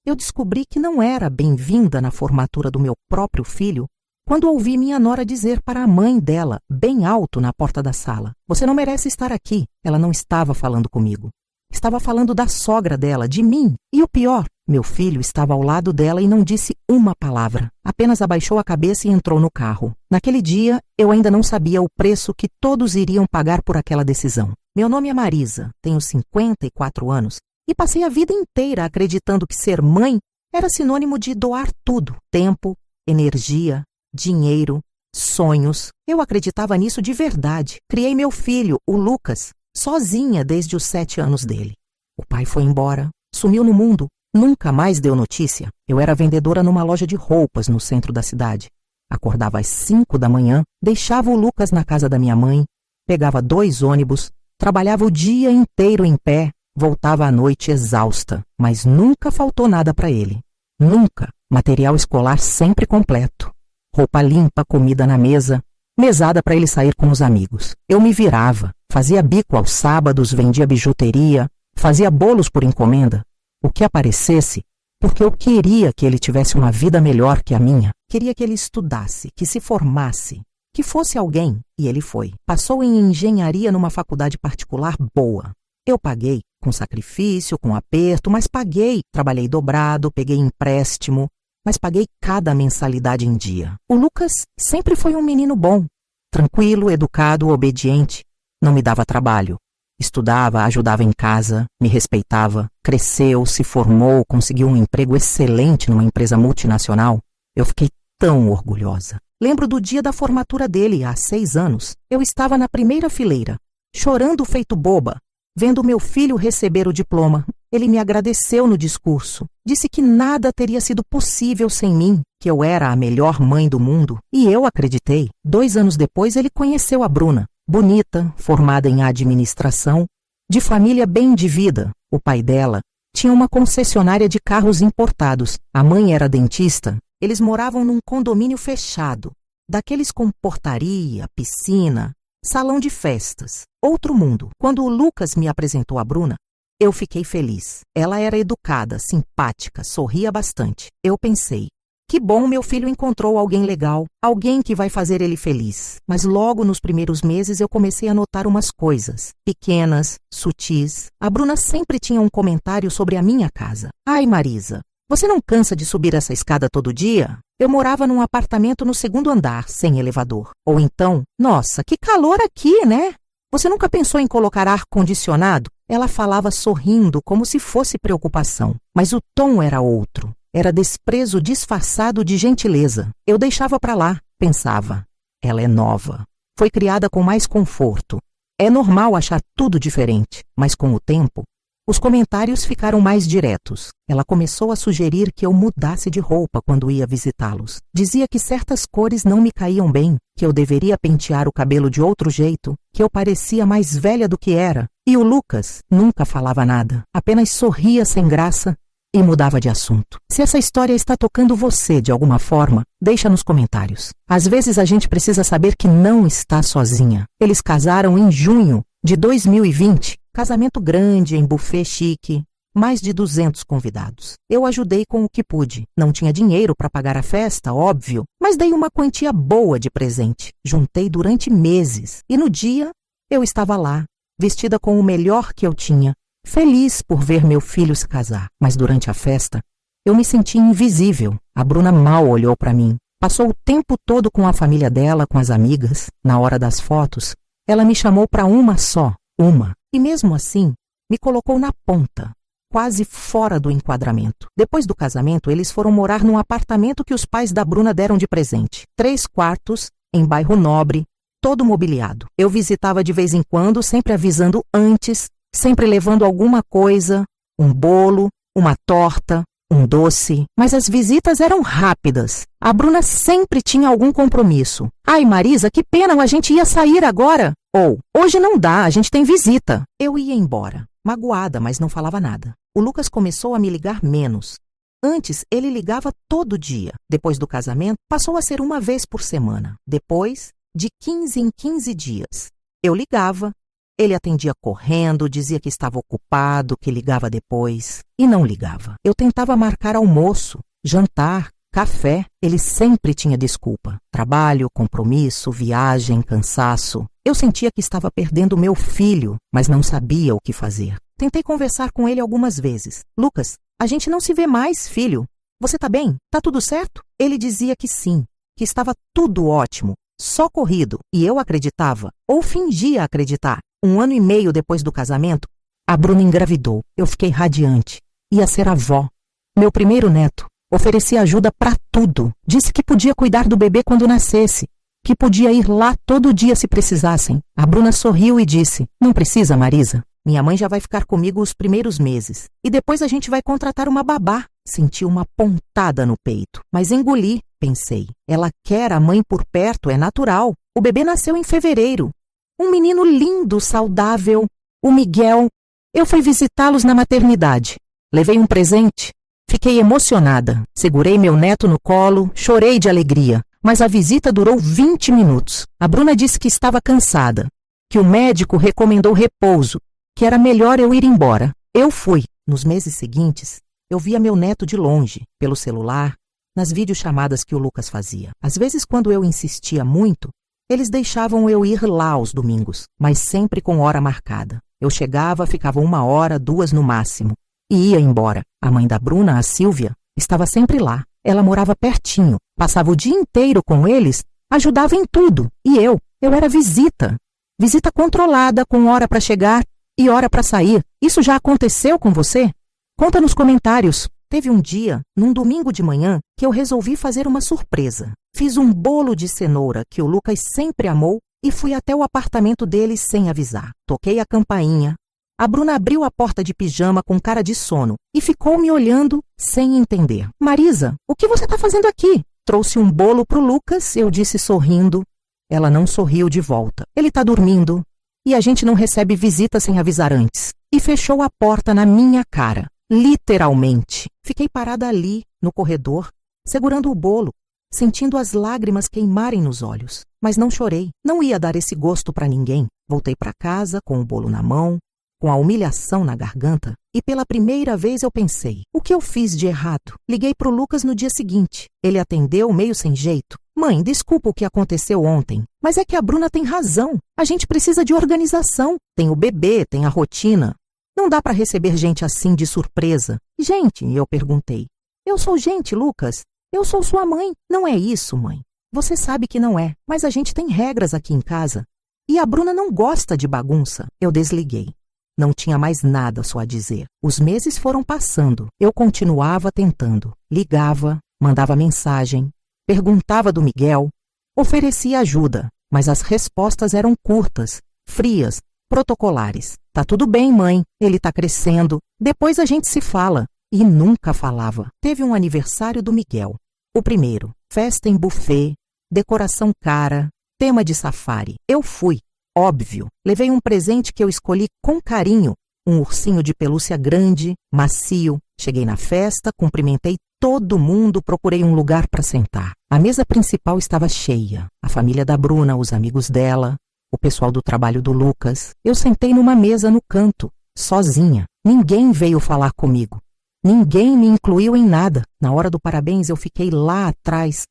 Eu descobri que não era bem-vinda na formatura do meu próprio filho quando ouvi minha nora dizer para a mãe dela, bem alto na porta da sala: "Você não merece estar aqui." Ela não estava falando comigo. Estava falando da sogra dela, de mim. E o pior, meu filho estava ao lado dela e não disse uma palavra. Apenas abaixou a cabeça e entrou no carro. Naquele dia, eu ainda não sabia o preço que todos iriam pagar por aquela decisão. Meu nome é Marisa, tenho 54 anos e passei a vida inteira acreditando que ser mãe era sinônimo de doar tudo: tempo, energia, dinheiro, sonhos. Eu acreditava nisso de verdade. Criei meu filho, o Lucas, sozinha desde os 7 anos dele. O pai foi embora, sumiu no mundo, nunca mais deu notícia. Eu era vendedora numa loja de roupas no centro da cidade. Acordava às 5 da manhã, deixava o Lucas na casa da minha mãe, pegava 2 ônibus, trabalhava o dia inteiro em pé, voltava à noite exausta, mas nunca faltou nada para ele. Nunca. Material escolar sempre completo. Roupa limpa, comida na mesa, mesada para ele sair com os amigos. Eu me virava, fazia bico aos sábados, vendia bijuteria, fazia bolos por encomenda, o que aparecesse, porque eu queria que ele tivesse uma vida melhor que a minha. Queria que ele estudasse, que se formasse, que fosse alguém, e ele foi. Passou em engenharia numa faculdade particular boa. Eu paguei, com sacrifício, com aperto, mas paguei. Trabalhei dobrado, peguei empréstimo, mas paguei cada mensalidade em dia. O Lucas sempre foi um menino bom, tranquilo, educado, obediente. Não me dava trabalho. Estudava, ajudava em casa, me respeitava, cresceu, se formou, conseguiu um emprego excelente numa empresa multinacional. Eu fiquei tão orgulhosa. Lembro do dia da formatura dele, há 6 anos. Eu estava na primeira fileira, chorando feito boba, vendo meu filho receber o diploma. Ele me agradeceu no discurso. Disse que nada teria sido possível sem mim, que eu era a melhor mãe do mundo. E eu acreditei. 2 anos depois, ele conheceu a Bruna. Bonita, formada em administração, de família bem de vida. O pai dela tinha uma concessionária de carros importados. A mãe era dentista. Eles moravam num condomínio fechado, daqueles com portaria, piscina, salão de festas. Outro mundo. Quando o Lucas me apresentou a Bruna, eu fiquei feliz. Ela era educada, simpática, sorria bastante. Eu pensei: que bom, meu filho encontrou alguém legal, alguém que vai fazer ele feliz. Mas logo nos primeiros meses eu comecei a notar umas coisas, pequenas, sutis. A Bruna sempre tinha um comentário sobre a minha casa. Ai, Marisa, você não cansa de subir essa escada todo dia? Eu morava num apartamento no 2º andar, sem elevador. Ou então, nossa, que calor aqui, né? Você nunca pensou em colocar ar-condicionado? Ela falava sorrindo, como se fosse preocupação. Mas o tom era outro. Era desprezo disfarçado de gentileza. Eu deixava pra lá, pensava. Ela é nova. Foi criada com mais conforto. É normal achar tudo diferente, mas com o tempo, os comentários ficaram mais diretos. Ela começou a sugerir que eu mudasse de roupa quando ia visitá-los. Dizia que certas cores não me caíam bem, que eu deveria pentear o cabelo de outro jeito, que eu parecia mais velha do que era. E o Lucas nunca falava nada, apenas sorria sem graça e mudava de assunto. Se essa história está tocando você de alguma forma, deixa nos comentários. Às vezes a gente precisa saber que não está sozinha. Eles casaram em junho de 2020. Casamento grande, em buffet chique, mais de 200 convidados. Eu ajudei com o que pude. Não tinha dinheiro para pagar a festa, óbvio, mas dei uma quantia boa de presente. Juntei durante meses e no dia eu estava lá, vestida com o melhor que eu tinha, feliz por ver meu filho se casar. Mas durante a festa, eu me senti invisível. A Bruna mal olhou para mim. Passou o tempo todo com a família dela, com as amigas. Na hora das fotos, ela me chamou para uma só, uma. E mesmo assim, me colocou na ponta, quase fora do enquadramento. Depois do casamento, eles foram morar num apartamento que os pais da Bruna deram de presente. 3 quartos, em bairro nobre, todo mobiliado. Eu visitava de vez em quando, sempre avisando antes, sempre levando alguma coisa, um bolo, uma torta, um doce. Mas as visitas eram rápidas. A Bruna sempre tinha algum compromisso. Ai, Marisa, que pena, a gente ia sair agora. Ou, hoje não dá, a gente tem visita. Eu ia embora, magoada, mas não falava nada. O Lucas começou a me ligar menos. Antes, ele ligava todo dia. Depois do casamento, passou a ser uma vez por semana. Depois, de 15 em 15 dias. Eu ligava, Ele atendia correndo, dizia que estava ocupado, que ligava depois. E não ligava. Eu tentava marcar almoço, jantar, café. Ele sempre tinha desculpa. Trabalho, compromisso, viagem, cansaço. Eu sentia que estava perdendo meu filho, mas não sabia o que fazer. Tentei conversar com ele algumas vezes. Lucas, a gente não se vê mais, filho. Você tá bem? Tá tudo certo? Ele dizia que sim, que estava tudo ótimo, só corrido. E eu acreditava, ou fingia acreditar. 1 ano e meio depois do casamento, a Bruna engravidou. Eu fiquei radiante. Ia ser avó. Meu primeiro neto. Ofereci ajuda para tudo. Disse que podia cuidar do bebê quando nascesse. Que podia ir lá todo dia se precisassem. A Bruna sorriu e disse: não precisa, Marisa. Minha mãe já vai ficar comigo os primeiros meses. E depois a gente vai contratar uma babá. Senti uma pontada no peito. Mas engoli, pensei. Ela quer a mãe por perto, é natural. O bebê nasceu em fevereiro. Um menino lindo, saudável. O Miguel. Eu fui visitá-los na maternidade. Levei um presente. Fiquei emocionada. Segurei meu neto no colo, chorei de alegria. Mas a visita durou 20 minutos. A Bruna disse que estava cansada, que o médico recomendou repouso, que era melhor eu ir embora. Eu fui. Nos meses seguintes, eu via meu neto de longe, pelo celular, nas videochamadas que o Lucas fazia. Às vezes, quando eu insistia muito, eles deixavam eu ir lá aos domingos, mas sempre com hora marcada. Eu chegava, ficava 1 hora, 2 no máximo, e ia embora. A mãe da Bruna, a Sílvia, estava sempre lá. Ela morava pertinho, passava o dia inteiro com eles, ajudava em tudo. E eu era visita. Visita controlada, com hora para chegar e hora para sair. Isso já aconteceu com você? Conta nos comentários. Teve um dia, num domingo de manhã, que eu resolvi fazer uma surpresa. Fiz um bolo de cenoura que o Lucas sempre amou e fui até o apartamento dele sem avisar. Toquei a campainha. A Bruna abriu a porta de pijama com cara de sono e ficou me olhando sem entender. Marisa, o que você está fazendo aqui? Trouxe um bolo pro Lucas, eu disse sorrindo. Ela não sorriu de volta. Ele está dormindo e a gente não recebe visita sem avisar antes. E fechou a porta na minha cara, literalmente. Fiquei parada ali, no corredor, segurando o bolo, sentindo as lágrimas queimarem nos olhos. Mas não chorei, não ia dar esse gosto para ninguém. Voltei para casa com o bolo na mão, com a humilhação na garganta, e pela primeira vez eu pensei, o que eu fiz de errado? Liguei pro Lucas no dia seguinte. Ele atendeu meio sem jeito. Mãe, desculpa o que aconteceu ontem, mas é que a Bruna tem razão. A gente precisa de organização. Tem o bebê, tem a rotina. Não dá para receber gente assim de surpresa. Gente, eu perguntei. Eu sou gente, Lucas. Eu sou sua mãe. Não é isso, mãe. Você sabe que não é, mas a gente tem regras aqui em casa. E a Bruna não gosta de bagunça. Eu desliguei. Não tinha mais nada só a dizer. Os meses foram passando. Eu continuava tentando. Ligava, mandava mensagem, perguntava do Miguel, oferecia ajuda, mas as respostas eram curtas, frias, protocolares. Tá tudo bem, mãe, ele tá crescendo, depois a gente se fala. E nunca falava. Teve um aniversário do Miguel. O primeiro, festa em buffet, decoração cara, tema de safari. Eu fui. Óbvio, levei um presente que eu escolhi com carinho, um ursinho de pelúcia grande, macio. Cheguei na festa, cumprimentei todo mundo, procurei um lugar para sentar. A mesa principal estava cheia. A família da Bruna, os amigos dela, o pessoal do trabalho do Lucas. Eu sentei numa mesa no canto, sozinha. Ninguém veio falar comigo. Ninguém me incluiu em nada. Na hora do parabéns, eu fiquei lá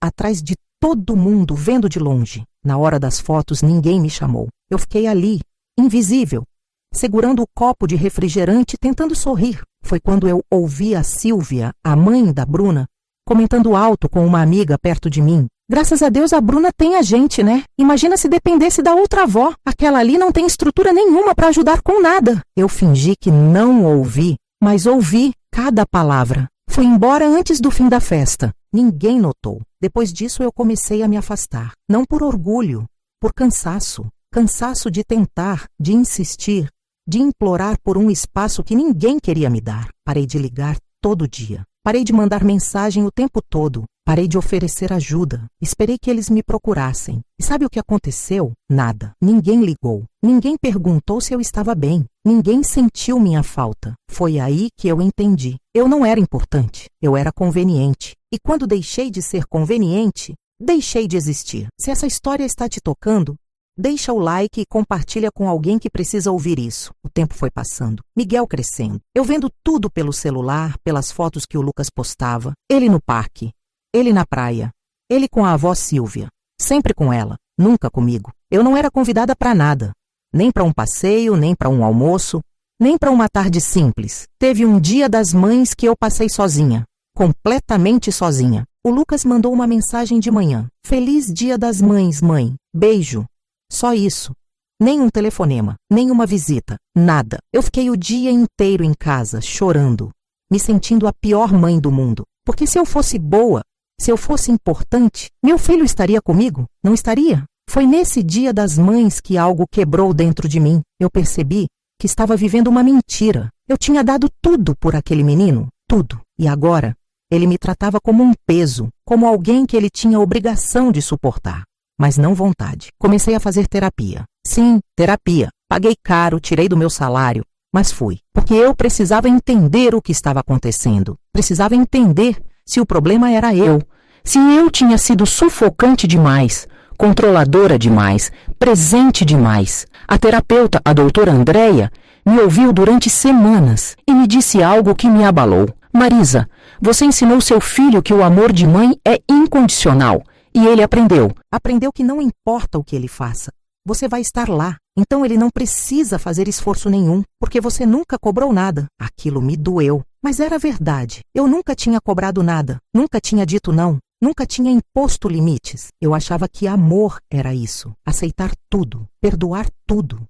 atrás de todo mundo, vendo de longe. Na hora das fotos, ninguém me chamou. Eu fiquei ali, invisível, segurando o copo de refrigerante, tentando sorrir. Foi quando eu ouvi a Sílvia, a mãe da Bruna, comentando alto com uma amiga perto de mim. Graças a Deus a Bruna tem a gente, né? Imagina se dependesse da outra avó. Aquela ali não tem estrutura nenhuma para ajudar com nada. Eu fingi que não ouvi, mas ouvi cada palavra. Fui embora antes do fim da festa. Ninguém notou. Depois disso eu comecei a me afastar. Não por orgulho, por cansaço. Cansaço de tentar, de insistir, de implorar por um espaço que ninguém queria me dar. Parei de ligar todo dia. Parei de mandar mensagem o tempo todo. Parei de oferecer ajuda. Esperei que eles me procurassem. E sabe o que aconteceu? Nada. Ninguém ligou. Ninguém perguntou se eu estava bem. Ninguém sentiu minha falta. Foi aí que eu entendi. Eu não era importante. Eu era conveniente. E quando deixei de ser conveniente, deixei de existir. Se essa história está te tocando, Deixa o like e compartilha com alguém que precisa ouvir isso. O tempo foi passando. Miguel crescendo. Eu vendo tudo pelo celular, pelas fotos que o Lucas postava. Ele no parque. Ele na praia. Ele com a avó Silvia. Sempre com ela. Nunca comigo. Eu não era convidada para nada. Nem para um passeio, nem para um almoço, nem para uma tarde simples. Teve um dia das mães que eu passei sozinha. Completamente sozinha. O Lucas mandou uma mensagem de manhã. Feliz Dia das Mães, mãe. Beijo. Só isso. Nem um telefonema, nem uma visita, nada. Eu fiquei o dia inteiro em casa, chorando, me sentindo a pior mãe do mundo. Porque se eu fosse boa, se eu fosse importante, meu filho estaria comigo? Não estaria? Foi nesse Dia das Mães que algo quebrou dentro de mim. Eu percebi que estava vivendo uma mentira. Eu tinha dado tudo por aquele menino, tudo. E agora, ele me tratava como um peso, como alguém que ele tinha obrigação de suportar. Mas não vontade. Comecei a fazer terapia. Sim, terapia. Paguei caro, tirei do meu salário, mas fui. Porque eu precisava entender o que estava acontecendo. Precisava entender se o problema era eu. Se eu tinha sido sufocante demais, controladora demais, presente demais. A terapeuta, a doutora Andréia, me ouviu durante semanas e me disse algo que me abalou. Marisa, você ensinou seu filho que o amor de mãe é incondicional. E ele aprendeu. Aprendeu que não importa o que ele faça. Você vai estar lá. Então ele não precisa fazer esforço nenhum, porque você nunca cobrou nada. Aquilo me doeu. Mas era verdade. Eu nunca tinha cobrado nada. Nunca tinha dito não. Nunca tinha imposto limites. Eu achava que amor era isso. Aceitar tudo. Perdoar tudo.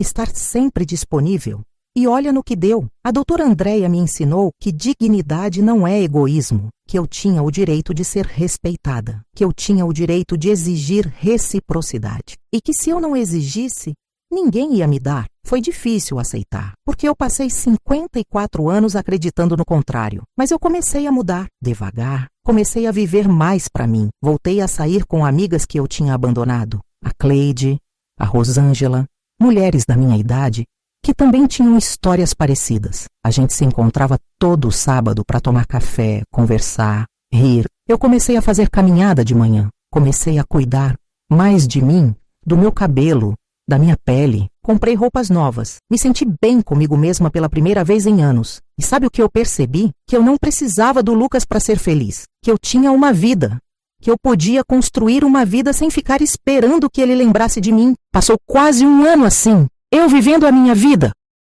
Estar sempre disponível. E olha no que deu. A doutora Andréia me ensinou que dignidade não é egoísmo, que eu tinha o direito de ser respeitada, que eu tinha o direito de exigir reciprocidade. E que se eu não exigisse, ninguém ia me dar. Foi difícil aceitar, porque eu passei 54 anos acreditando no contrário. Mas eu comecei a mudar, devagar. Comecei a viver mais para mim. Voltei a sair com amigas que eu tinha abandonado. A Cleide, a Rosângela, mulheres da minha idade, que também tinham histórias parecidas. A gente se encontrava todo sábado para tomar café, conversar, rir. Eu comecei a fazer caminhada de manhã. Comecei a cuidar mais de mim, do meu cabelo, da minha pele. Comprei roupas novas. Me senti bem comigo mesma pela primeira vez em anos. E sabe o que eu percebi? Que eu não precisava do Lucas para ser feliz. Que eu tinha uma vida. Que eu podia construir uma vida sem ficar esperando que ele lembrasse de mim. Passou quase um ano assim. Eu vivendo a minha vida,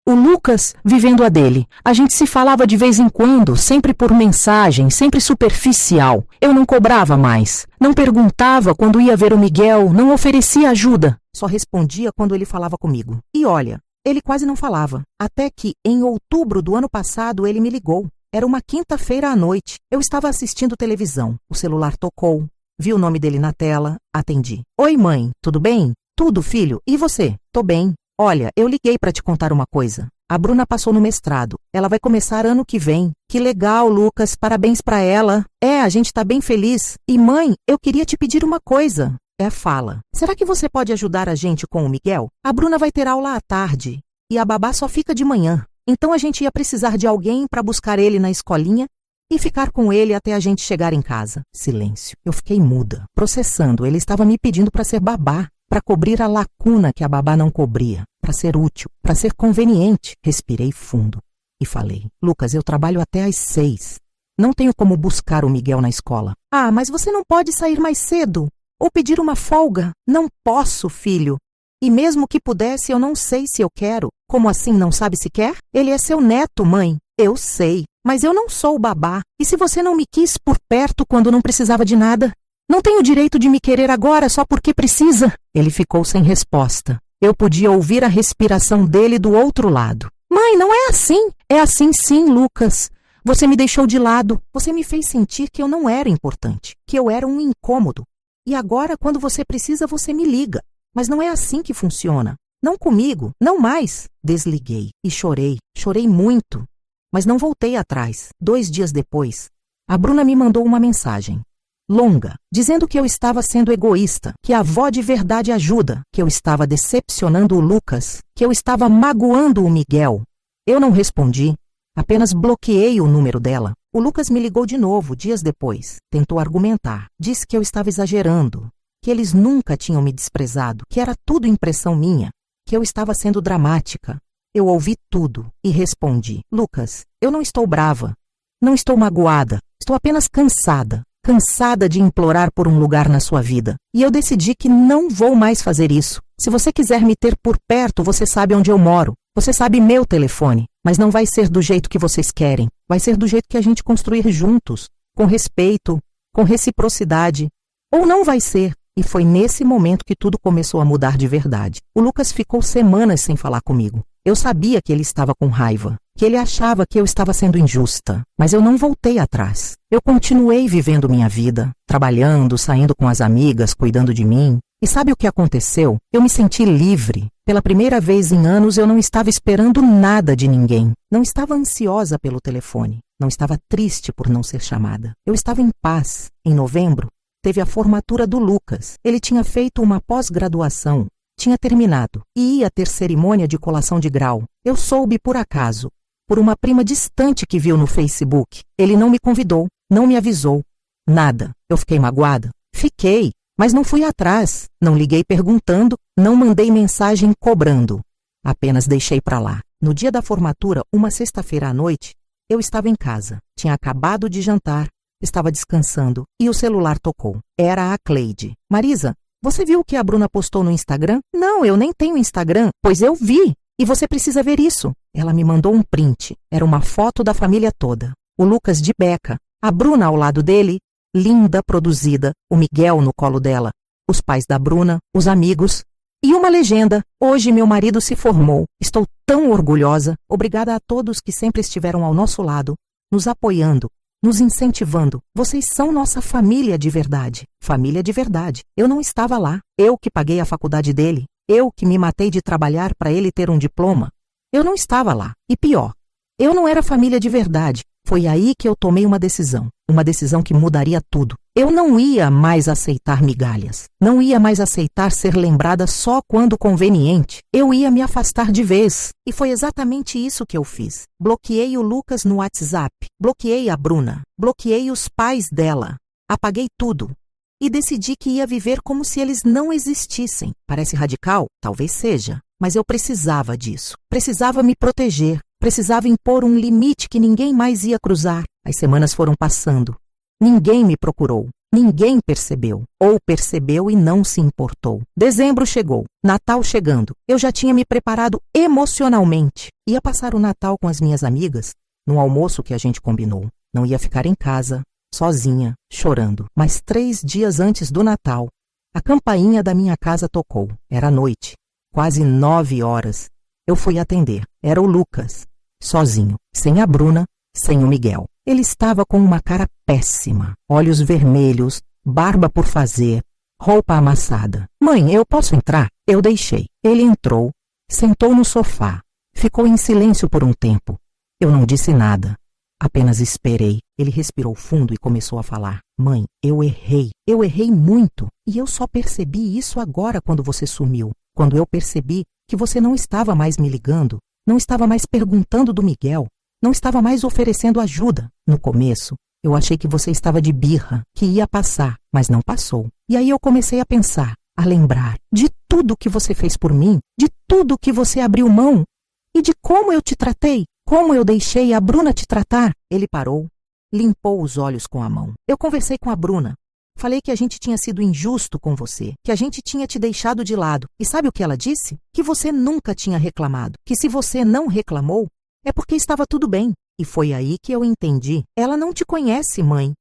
o Lucas vivendo a dele. A gente se falava de vez em quando, sempre por mensagem, sempre superficial. Eu não cobrava mais, não perguntava quando ia ver o Miguel, não oferecia ajuda. Só respondia quando ele falava comigo. E olha, ele quase não falava. Até que, em outubro do ano passado, ele me ligou. Era uma quinta-feira à noite. Eu estava assistindo televisão. O celular tocou. Vi o nome dele na tela. Atendi. Oi, mãe. Tudo bem? Tudo, filho. E você? Tô bem. Olha, eu liguei para te contar uma coisa. A Bruna passou no mestrado. Ela vai começar ano que vem. Que legal, Lucas. Parabéns para ela. A gente tá bem feliz. E mãe, eu queria te pedir uma coisa. Fala. Será que você pode ajudar a gente com o Miguel? A Bruna vai ter aula à tarde. E a babá só fica de manhã. Então a gente ia precisar de alguém para buscar ele na escolinha e ficar com ele até a gente chegar em casa. Silêncio. Eu fiquei muda, processando. Ele estava me pedindo para ser babá. Para cobrir a lacuna que a babá não cobria, para ser útil, para ser conveniente. Respirei fundo e falei, Lucas, eu trabalho até às 6. Não tenho como buscar o Miguel na escola. Ah, mas você não pode sair mais cedo ou pedir uma folga. Não posso, filho. E mesmo que pudesse, eu não sei se eu quero. Como assim não sabe se quer? Ele é seu neto, mãe. Eu sei, mas eu não sou babá. E se você não me quis por perto quando não precisava de nada? Não tem o direito de me querer agora só porque precisa? Ele ficou sem resposta. Eu podia ouvir a respiração dele do outro lado. Mãe, não é assim. É assim sim, Lucas. Você me deixou de lado. Você me fez sentir que eu não era importante, que eu era um incômodo. E agora, quando você precisa, você me liga. Mas não é assim que funciona. Não comigo, não mais. Desliguei e chorei. Chorei muito. Mas não voltei atrás. 2 dias depois, a Bruna me mandou uma mensagem longa, dizendo que eu estava sendo egoísta, que a avó de verdade ajuda, que eu estava decepcionando o Lucas, que eu estava magoando o Miguel. Eu não respondi, apenas bloqueei o número dela. O Lucas me ligou de novo, dias depois. Tentou argumentar, disse que eu estava exagerando, que eles nunca tinham me desprezado, que era tudo impressão minha, que eu estava sendo dramática. Eu ouvi tudo e respondi: Lucas, eu não estou brava, não estou magoada, estou apenas cansada. Cansada de implorar por um lugar na sua vida. E eu decidi que não vou mais fazer isso. Se você quiser me ter por perto, você sabe onde eu moro. Você sabe meu telefone. Mas não vai ser do jeito que vocês querem. Vai ser do jeito que a gente construir juntos. Com respeito, com reciprocidade. Ou não vai ser. E foi nesse momento que tudo começou a mudar de verdade. O Lucas ficou semanas sem falar comigo. Eu sabia que ele estava com raiva, que ele achava que eu estava sendo injusta, mas eu não voltei atrás. Eu continuei vivendo minha vida, trabalhando, saindo com as amigas, cuidando de mim. E sabe o que aconteceu? Eu me senti livre. Pela primeira vez em anos eu não estava esperando nada de ninguém. Não estava ansiosa pelo telefone. Não estava triste por não ser chamada. Eu estava em paz. Em novembro, teve a formatura do Lucas. Ele tinha feito uma pós-graduação. Tinha terminado e ia ter cerimônia de colação de grau. Eu soube por acaso, por uma prima distante que viu no Facebook. Ele não me convidou, não me avisou. Nada. Eu fiquei magoada? Fiquei, mas não fui atrás. Não liguei perguntando, não mandei mensagem cobrando. Apenas deixei pra lá. No dia da formatura, uma sexta-feira à noite, eu estava em casa. Tinha acabado de jantar, estava descansando e o celular tocou. Era a Cleide. Marisa, você viu o que a Bruna postou no Instagram? Não, eu nem tenho Instagram. Pois eu vi. E você precisa ver isso. Ela me mandou um print. Era uma foto da família toda. O Lucas de beca, a Bruna ao lado dele, linda, produzida, o Miguel no colo dela, os pais da Bruna, os amigos. E uma legenda: hoje meu marido se formou. Estou tão orgulhosa. Obrigada a todos que sempre estiveram ao nosso lado, nos apoiando, nos incentivando. Vocês são nossa família de verdade. Família de verdade. Eu não estava lá. Eu que paguei a faculdade dele. Eu que me matei de trabalhar para ele ter um diploma. Eu não estava lá. E pior, eu não era família de verdade. Foi aí que eu tomei uma decisão que mudaria tudo. Eu não ia mais aceitar migalhas. Não ia mais aceitar ser lembrada só quando conveniente. Eu ia me afastar de vez. E foi exatamente isso que eu fiz. Bloqueei o Lucas no WhatsApp. Bloqueei a Bruna. Bloqueei os pais dela. Apaguei tudo. E decidi que ia viver como se eles não existissem. Parece radical? Talvez seja. Mas eu precisava disso. Precisava me proteger. Precisava impor um limite que ninguém mais ia cruzar. As semanas foram passando. Ninguém me procurou. Ninguém percebeu. Ou percebeu e não se importou. Dezembro chegou. Natal chegando. Eu já tinha me preparado emocionalmente. Ia passar o Natal com as minhas amigas, no almoço que a gente combinou. Não ia ficar em casa, sozinha, chorando. Mas 3 dias antes do Natal, a campainha da minha casa tocou. Era noite. Quase 9 horas. Eu fui atender. Era o Lucas. Sozinho. Sem a Bruna, sem o Miguel. Ele estava com uma cara péssima. Olhos vermelhos, barba por fazer, roupa amassada. Mãe, eu posso entrar? Eu deixei. Ele entrou, sentou no sofá. Ficou em silêncio por um tempo. Eu não disse nada. Apenas esperei. Ele respirou fundo e começou a falar. Mãe, eu errei. Eu errei muito. E eu só percebi isso agora quando você sumiu. Quando eu percebi que você não estava mais me ligando, não estava mais perguntando do Miguel, não estava mais oferecendo ajuda. No começo, eu achei que você estava de birra, que ia passar, mas não passou. E aí eu comecei a pensar, a lembrar de tudo que você fez por mim, de tudo que você abriu mão e de como eu te tratei, como eu deixei a Bruna te tratar. Ele parou, limpou os olhos com a mão. Eu conversei com a Bruna. Falei que a gente tinha sido injusto com você, que a gente tinha te deixado de lado. E sabe o que ela disse? Que você nunca tinha reclamado, que se você não reclamou, é porque estava tudo bem. E foi aí que eu entendi. Ela não te conhece, mãe.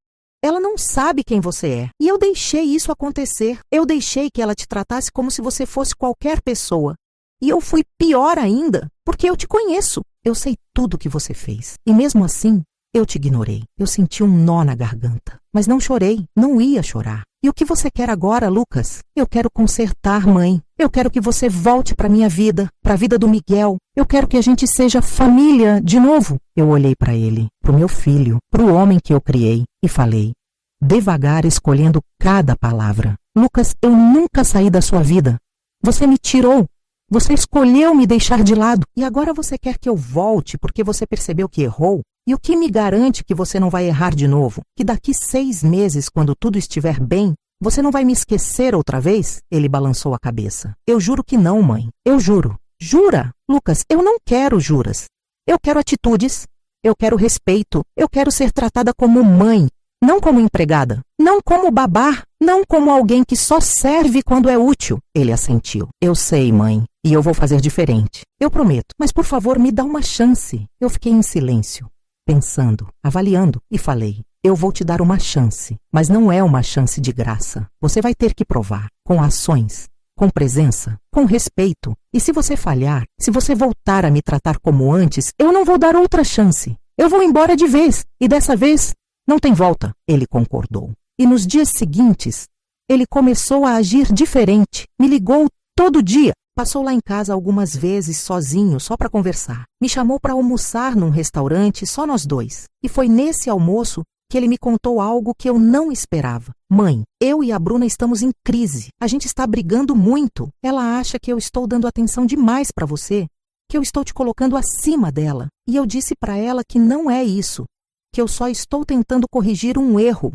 Ela não sabe quem você é. E eu deixei isso acontecer. Eu deixei que ela te tratasse como se você fosse qualquer pessoa. E eu fui pior ainda, porque eu te conheço. Eu sei tudo o que você fez. E mesmo assim, eu te ignorei. Eu senti um nó na garganta. Mas não chorei, não ia chorar. E o que você quer agora, Lucas? Eu quero consertar, mãe. Eu quero que você volte para minha vida, para a vida do Miguel. Eu quero que a gente seja família de novo. Eu olhei para ele, para o meu filho, para o homem que eu criei e falei, devagar escolhendo cada palavra. Lucas, eu nunca saí da sua vida. Você me tirou. Você escolheu me deixar de lado. E agora você quer que eu volte porque você percebeu que errou? E o que me garante que você não vai errar de novo? Que daqui 6 meses, quando tudo estiver bem, Você não vai me esquecer outra vez? Ele balançou a cabeça. Eu juro que não, mãe. Eu juro. Jura? Lucas, eu não quero juras. Eu quero atitudes. Eu quero respeito. Eu quero ser tratada como mãe, não como empregada. Não como babá. Não como alguém que só serve quando é útil. Ele assentiu. Eu sei, mãe. E eu vou fazer diferente. Eu prometo. Mas, por favor, me dá uma chance. Eu fiquei em silêncio, pensando, avaliando, e falei. Eu vou te dar uma chance, mas não é uma chance de graça. Você vai ter que provar, com ações, com presença, com respeito. E se você falhar, se você voltar a me tratar como antes, eu não vou dar outra chance. Eu vou embora de vez, e dessa vez não tem volta. Ele concordou. E nos dias seguintes, ele começou a agir diferente. Me ligou todo dia. Passou lá em casa algumas vezes sozinho, só para conversar. Me chamou para almoçar num restaurante, só nós dois. E foi nesse almoço que ele me contou algo que eu não esperava. Mãe, eu e a Bruna estamos em crise. A gente está brigando muito. Ela acha que eu estou dando atenção demais para você, que eu estou te colocando acima dela. E eu disse para ela que não é isso, que eu só estou tentando corrigir um erro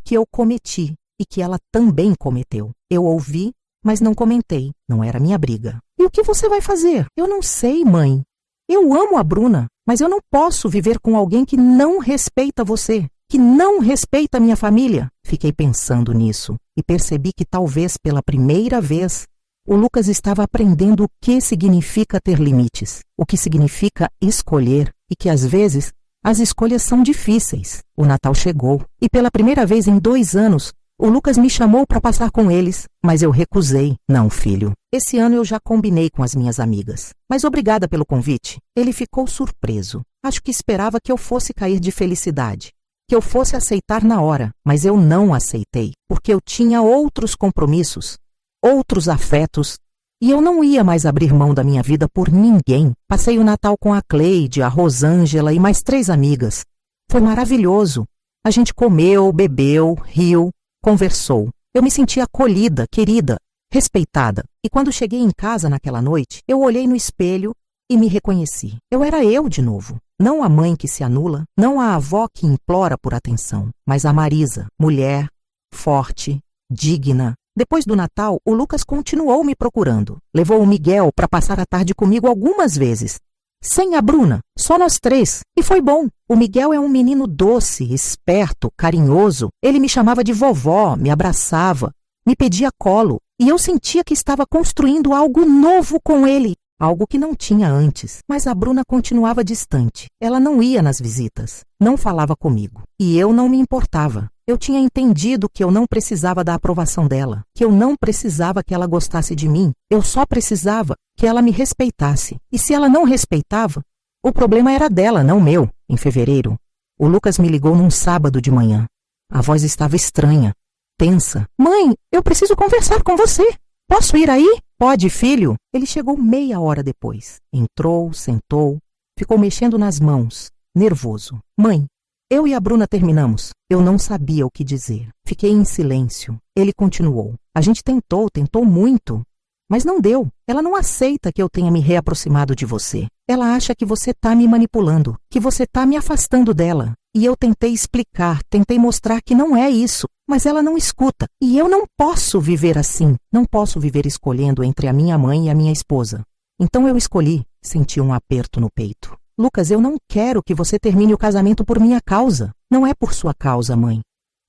que eu cometi e que ela também cometeu. Eu ouvi, mas não comentei. Não era minha briga. E o que você vai fazer? Eu não sei, mãe. Eu amo a Bruna, mas eu não posso viver com alguém que não respeita você, que não respeita minha família. Fiquei pensando nisso e percebi que talvez pela primeira vez o Lucas estava aprendendo o que significa ter limites, o que significa escolher e que às vezes as escolhas são difíceis. O Natal chegou e pela primeira vez em 2 anos o Lucas me chamou para passar com eles, mas eu recusei. Não, filho. Esse ano eu já combinei com as minhas amigas. Mas obrigada pelo convite. Ele ficou surpreso. Acho que esperava que eu fosse cair de felicidade, que eu fosse aceitar na hora, mas eu não aceitei, porque eu tinha outros compromissos, outros afetos, e eu não ia mais abrir mão da minha vida por ninguém. Passei o Natal com a Cleide, a Rosângela e mais 3 amigas. Foi maravilhoso. A gente comeu, bebeu, riu, conversou. Eu me senti acolhida, querida, respeitada. E quando cheguei em casa naquela noite, eu olhei no espelho e me reconheci. Eu era eu de novo. Não a mãe que se anula, não a avó que implora por atenção, mas a Marisa, mulher, forte, digna. Depois do Natal, o Lucas continuou me procurando. Levou o Miguel para passar a tarde comigo algumas vezes. Sem a Bruna, só nós 3. E foi bom. O Miguel é um menino doce, esperto, carinhoso. Ele me chamava de vovó, me abraçava, me pedia colo. E eu sentia que estava construindo algo novo com ele. Algo que não tinha antes. Mas a Bruna continuava distante. Ela não ia nas visitas. Não falava comigo. E eu não me importava. Eu tinha entendido que eu não precisava da aprovação dela, que eu não precisava que ela gostasse de mim, eu só precisava que ela me respeitasse. E se ela não respeitava, o problema era dela, não meu. Em fevereiro, o Lucas me ligou num sábado de manhã. A voz estava estranha, tensa. Mãe, eu preciso conversar com você. Posso ir aí? Pode, filho. Ele chegou meia hora depois. Entrou, sentou, ficou mexendo nas mãos, nervoso. Mãe, eu e a Bruna terminamos. Eu não sabia o que dizer. Fiquei em silêncio. Ele continuou. A gente tentou muito, mas não deu. Ela não aceita que eu tenha me reaproximado de você. Ela acha que você está me manipulando, que você está me afastando dela. E eu tentei explicar, tentei mostrar que não é isso, mas ela não escuta. E eu não posso viver assim. Não posso viver escolhendo entre a minha mãe e a minha esposa. Então eu escolhi. Senti um aperto no peito. Lucas, eu não quero que você termine o casamento por minha causa. Não é por sua causa, mãe.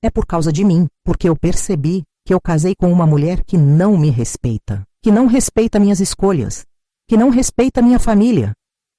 É por causa de mim, porque eu percebi que eu casei com uma mulher que não me respeita, que não respeita minhas escolhas, que não respeita minha família.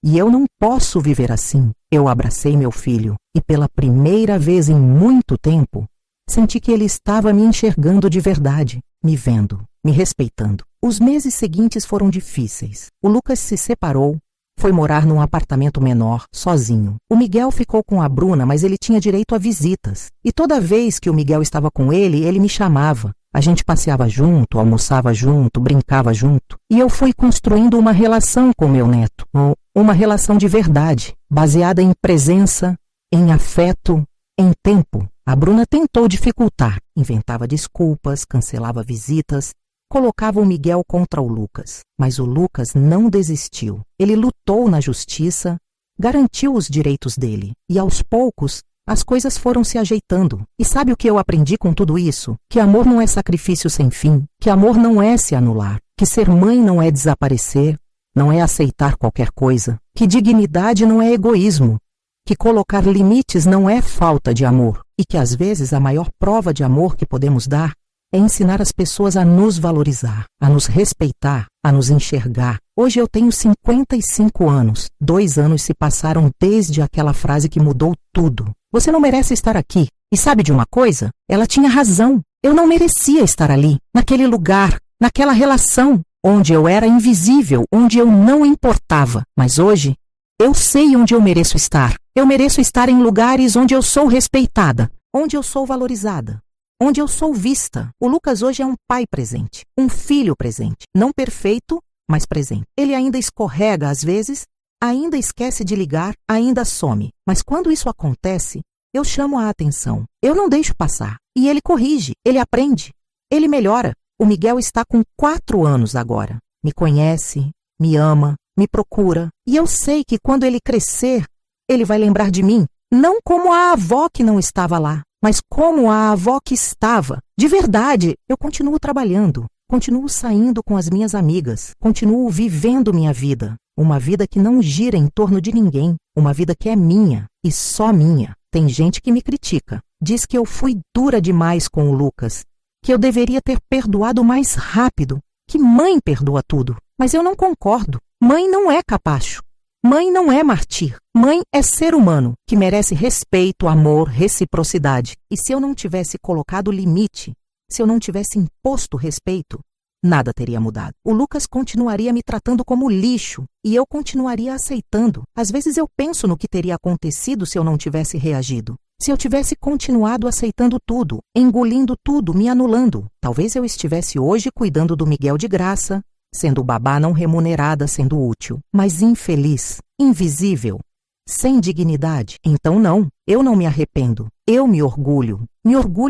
E eu não posso viver assim. Eu abracei meu filho e pela primeira vez em muito tempo, senti que ele estava me enxergando de verdade, me vendo, me respeitando. Os meses seguintes foram difíceis. O Lucas se separou. Foi morar num apartamento menor, sozinho. O Miguel ficou com a Bruna, mas ele tinha direito a visitas. E toda vez que o Miguel estava com ele me chamava. A gente passeava junto, almoçava junto, brincava junto. E eu fui construindo uma relação com meu neto. Uma relação de verdade, baseada em presença, em afeto, em tempo. A Bruna tentou dificultar. Inventava desculpas, cancelava visitas. Colocava o Miguel contra o Lucas, mas o Lucas não desistiu. Ele lutou na justiça, garantiu os direitos dele e, aos poucos, As coisas foram se ajeitando. E sabe o que eu aprendi com tudo isso? Que amor não é sacrifício sem fim, que amor não é se anular, que ser mãe não é desaparecer, não é aceitar qualquer coisa, que dignidade não é egoísmo, que colocar limites não é falta de amor e que às vezes a maior prova de amor que podemos dar é ensinar as pessoas a nos valorizar, a nos respeitar, a nos enxergar. Hoje eu tenho 55 anos. 2 anos se passaram desde aquela frase que mudou tudo. Você não merece estar aqui. E sabe de uma coisa? Ela tinha razão. Eu não merecia estar ali, naquele lugar, naquela relação, onde eu era invisível, onde eu não importava. Mas hoje, eu sei onde eu mereço estar. Eu mereço estar em lugares onde eu sou respeitada, onde eu sou valorizada, onde eu sou vista. O Lucas hoje é um pai presente, um filho presente. Não perfeito, mas presente. Ele ainda escorrega às vezes, ainda esquece de ligar, ainda some. Mas quando isso acontece, eu chamo a atenção. Eu não deixo passar. E ele corrige, ele aprende, ele melhora. O Miguel está com 4 anos agora. Me conhece, me ama, me procura. E eu sei que quando ele crescer, ele vai lembrar de mim, não como a avó que não estava lá, mas como a avó que estava. De verdade, eu continuo trabalhando, continuo saindo com as minhas amigas, continuo vivendo minha vida. Uma vida que não gira em torno de ninguém, uma vida que é minha e só minha. Tem gente que me critica, diz que eu fui dura demais com o Lucas, que eu deveria ter perdoado mais rápido, que mãe perdoa tudo. Mas eu não concordo. Mãe não é capacho. Mãe não é mártir. Mãe é ser humano, que merece respeito, amor, reciprocidade. E se eu não tivesse colocado limite, se eu não tivesse imposto respeito, nada teria mudado. O Lucas continuaria me tratando como lixo e eu continuaria aceitando. Às vezes eu penso no que teria acontecido se eu não tivesse reagido. Se eu tivesse continuado aceitando tudo, engolindo tudo, me anulando, talvez eu estivesse hoje cuidando do Miguel de graça, sendo babá não remunerada, sendo útil, mas infeliz, invisível, sem dignidade. Então não, eu não me arrependo, eu me orgulho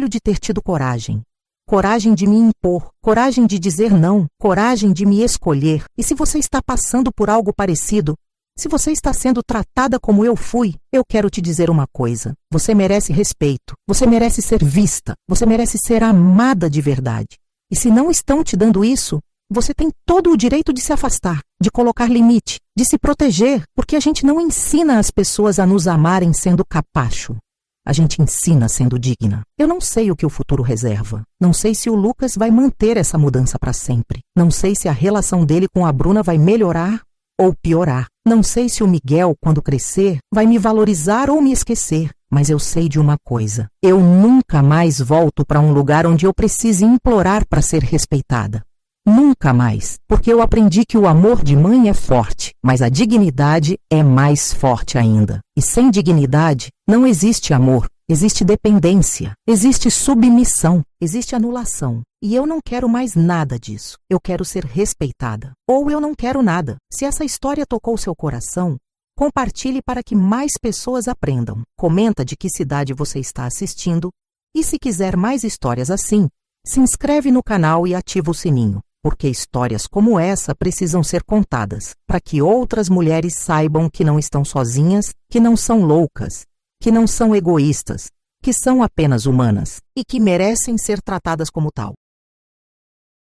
de ter tido coragem. Coragem de me impor, coragem de dizer não, coragem de me escolher. E se você está passando por algo parecido, se você está sendo tratada como eu fui, eu quero te dizer uma coisa. Você merece respeito, você merece ser vista, você merece ser amada de verdade. E se não estão te dando isso, você tem todo o direito de se afastar, de colocar limite, de se proteger, porque a gente não ensina as pessoas a nos amarem sendo capacho. A gente ensina sendo digna. Eu não sei o que o futuro reserva. Não sei se o Lucas vai manter essa mudança para sempre. Não sei se a relação dele com a Bruna vai melhorar ou piorar. Não sei se o Miguel, quando crescer, vai me valorizar ou me esquecer. Mas eu sei de uma coisa. Eu nunca mais volto para um lugar onde eu precise implorar para ser respeitada. Nunca mais, porque eu aprendi que o amor de mãe é forte, mas a dignidade é mais forte ainda. E sem dignidade não existe amor, existe dependência, existe submissão, existe anulação. E eu não quero mais nada disso. Eu quero ser respeitada. Ou eu não quero nada. Se essa história tocou seu coração, compartilhe para que mais pessoas aprendam. Comenta de que cidade você está assistindo e se quiser mais histórias assim, se inscreve no canal e ativa o sininho. Porque histórias como essa precisam ser contadas, para que outras mulheres saibam que não estão sozinhas, que não são loucas, que não são egoístas, que são apenas humanas e que merecem ser tratadas como tal.